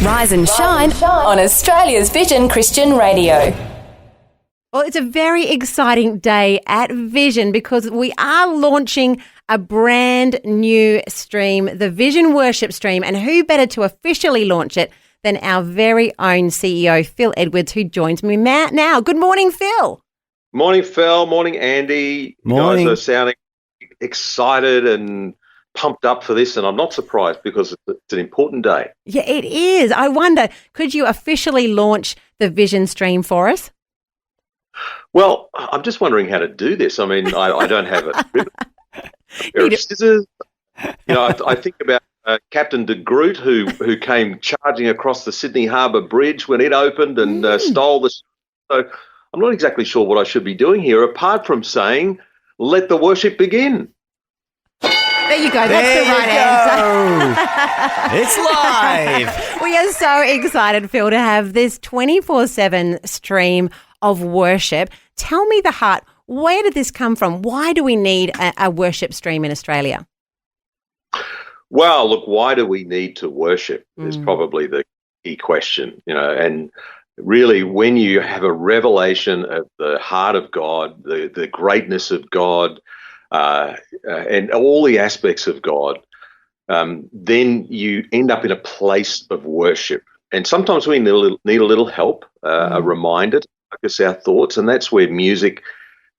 Rise and shine on Australia's Vision Christian Radio. Well, it's a very exciting day at Vision because we are launching a brand new stream, the Vision Worship Stream, and who better to officially launch it than our very own CEO, Phil Edwards, who joins me now. Good morning, Phil. Morning, Phil. Morning, Andy. Morning. You guys are sounding excited and pumped up for this, and I'm not surprised because it's an important day. Yeah, it is. I wonder, could you officially launch the Vision Stream for us? Well, I'm just wondering how to do this. I mean, I don't have a pair of scissors. You know, I think about Captain de Groot who came charging across the Sydney Harbour Bridge when it opened and stole the. So I'm not exactly sure what I should be doing here, apart from saying, "Let the worship begin." There you go. That's the right answer. It's live. We are so excited, Phil, to have this 24/7 stream of worship. Tell me the heart. Where did this come from? Why do we need a worship stream in Australia? Well, look, why do we need to worship is probably the key question, you know, and really when you have a revelation of the heart of God, the greatness of God, and all the aspects of God, then you end up in a place of worship. And sometimes we need a little help, a reminder to focus our thoughts, and that's where music,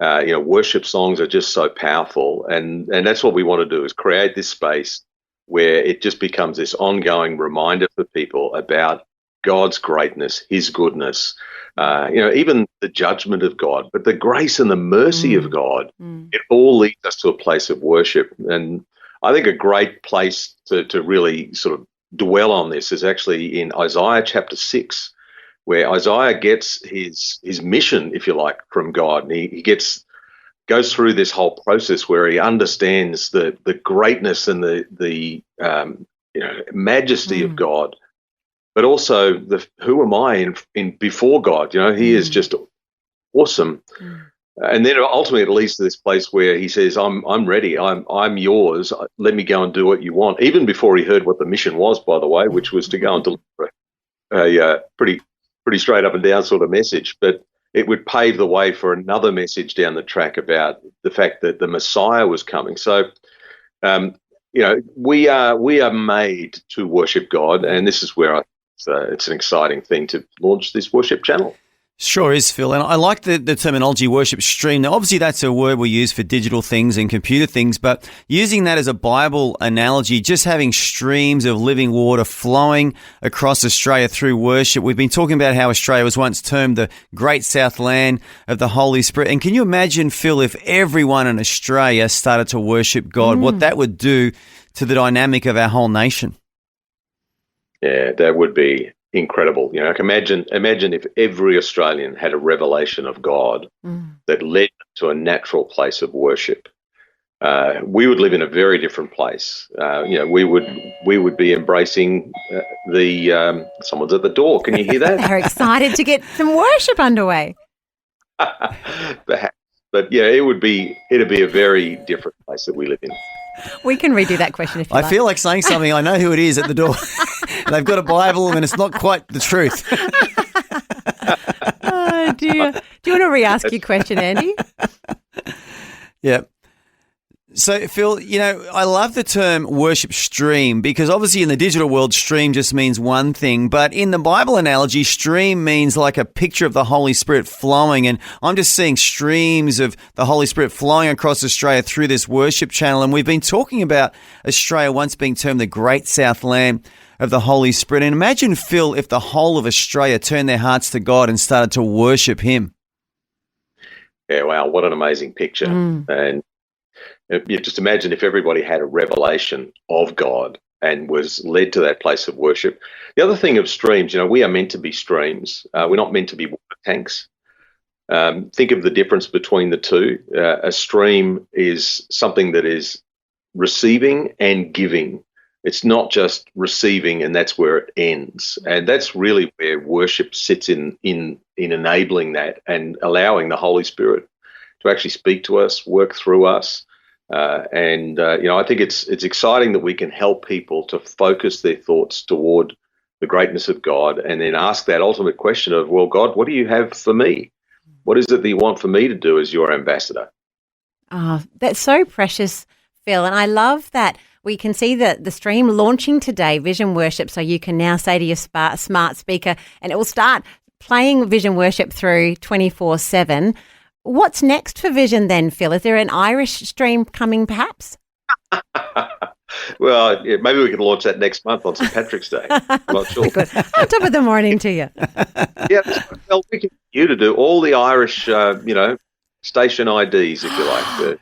worship songs are just so powerful. And that's what we want to do, is create this space where it just becomes this ongoing reminder for people about God's greatness, his goodness, even the judgment of God, but the grace and the mercy of God. It all leads us to a place of worship. And I think a great place to really sort of dwell on this is actually in Isaiah chapter 6, where Isaiah gets his mission, if you like, from God. And he goes through this whole process where he understands the greatness and the majesty of God, but also who am I in before God? You know, he is just awesome. And then ultimately it leads to this place where he says, I'm ready. I'm yours. Let me go and do what you want. Even before he heard what the mission was, by the way, which was to go and deliver a pretty straight up and down sort of message. But it would pave the way for another message down the track about the fact that the Messiah was coming. So, we are made to worship God, and this is where it's an exciting thing to launch this worship channel. Sure is, Phil. And I like the terminology worship stream. Now, obviously, that's a word we use for digital things and computer things, but using that as a Bible analogy, just having streams of living water flowing across Australia through worship. We've been talking about how Australia was once termed the Great South Land of the Holy Spirit. And can you imagine, Phil, if everyone in Australia started to worship God, what that would do to the dynamic of our whole nation? Yeah, that would be incredible. You know, imagine if every Australian had a revelation of God that led to a natural place of worship. We would live in a very different place. We would be embracing someone's at the door. Can you hear that? They're excited to get some worship underway. Perhaps. But yeah, it'd be a very different place that we live in. We can redo that question if you like. I feel like saying something. I know who it is at the door. They've got a Bible and it's not quite the truth. Oh, dear. Do you want to re-ask your question, Andy? Yeah. So, Phil, I love the term worship stream because obviously in the digital world, stream just means one thing. But in the Bible analogy, stream means like a picture of the Holy Spirit flowing. And I'm just seeing streams of the Holy Spirit flowing across Australia through this worship channel. And we've been talking about Australia once being termed the Great South Land of the Holy Spirit. And imagine, Phil, if the whole of Australia turned their hearts to God and started to worship him. Yeah, wow, what an amazing picture. And you just imagine if everybody had a revelation of God and was led to that place of worship. The other thing of streams, we are meant to be streams. We're not meant to be water tanks. Think of the difference between the two. A stream is something that is receiving and giving. It's not just receiving and that's where it ends. And that's really where worship sits in enabling that and allowing the Holy Spirit to actually speak to us, work through us. I think it's exciting that we can help people to focus their thoughts toward the greatness of God, and then ask that ultimate question of, well, God, what do you have for me? What is it that you want for me to do as your ambassador? Oh, that's so precious, Phil. And I love that we can see the stream launching today, Vision Worship. So you can now say to your smart speaker, and it will start playing Vision Worship through 24/7. What's next for Vision then, Phil? Is there an Irish stream coming perhaps? Well, yeah, maybe we can launch that next month on St. Patrick's Day. I'm not sure. Good. On top of the morning to you. Yeah, well, we can you to do all the Irish, station IDs, if you like.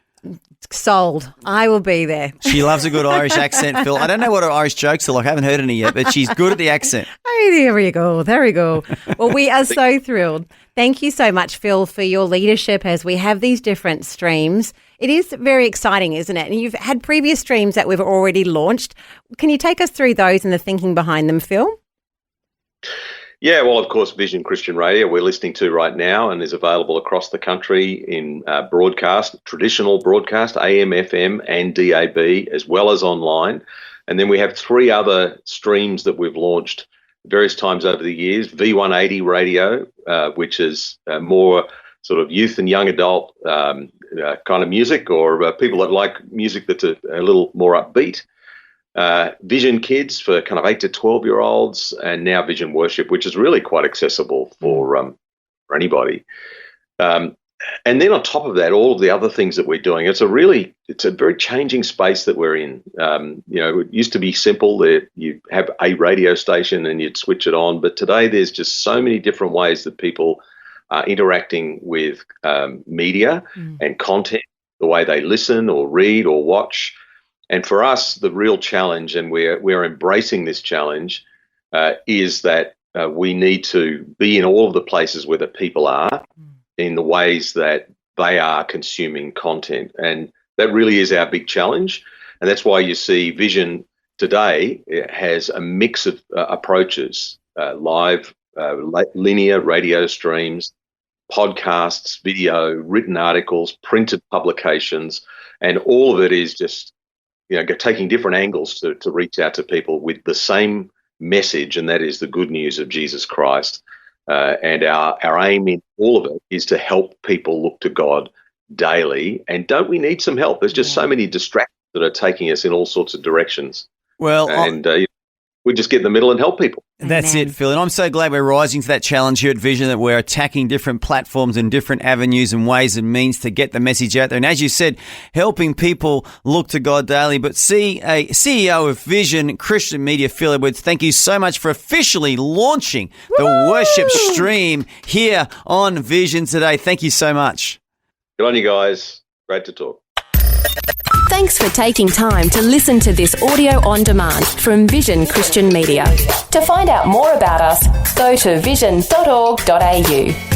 Sold. I will be there. She loves a good Irish accent, Phil. I don't know what her Irish jokes are like. I haven't heard any yet, but she's good at the accent. Hey, there we go. There we go. Well, we are so thrilled. Thank you so much, Phil, for your leadership as we have these different streams. It is very exciting, isn't it? And you've had previous streams that we've already launched. Can you take us through those and the thinking behind them, Phil? Yeah, well, of course, Vision Christian Radio we're listening to right now and is available across the country in broadcast, traditional broadcast, AM, FM and DAB, as well as online. And then we have 3 other streams that we've launched various times over the years. V180 Radio, which is more sort of youth and young adult kind of music, or people that like music that's a little more upbeat. Vision Kids for kind of 8 to 12-year-olds, and now Vision Worship, which is really quite accessible for anybody. And then on top of that, all of the other things that we're doing, it's a very changing space that we're in. It used to be simple that you have a radio station and you'd switch it on, but today there's just so many different ways that people are interacting with media and content, the way they listen or read or watch. And for us, the real challenge, and we're embracing this challenge, is that we need to be in all of the places where the people are, in the ways that they are consuming content. And that really is our big challenge. And that's why you see Vision today has a mix of approaches, live, linear radio streams, podcasts, video, written articles, printed publications, and all of it is just taking different angles to reach out to people with the same message, and that is the good news of Jesus Christ. And our aim in all of it is to help people look to God daily. And don't we need some help? There's just so many distractions that are taking us in all sorts of directions. Well, and we just get in the middle and help people. That's it, Phil. And I'm so glad we're rising to that challenge here at Vision, that we're attacking different platforms and different avenues and ways and means to get the message out there. And as you said, helping people look to God daily. But CEO of Vision Christian Media, Phil Edwards, thank you so much for officially launching the worship stream here on Vision today. Thank you so much. Good on you guys. Great to talk. Thanks for taking time to listen to this audio on demand from Vision Christian Media. To find out more about us, go to vision.org.au.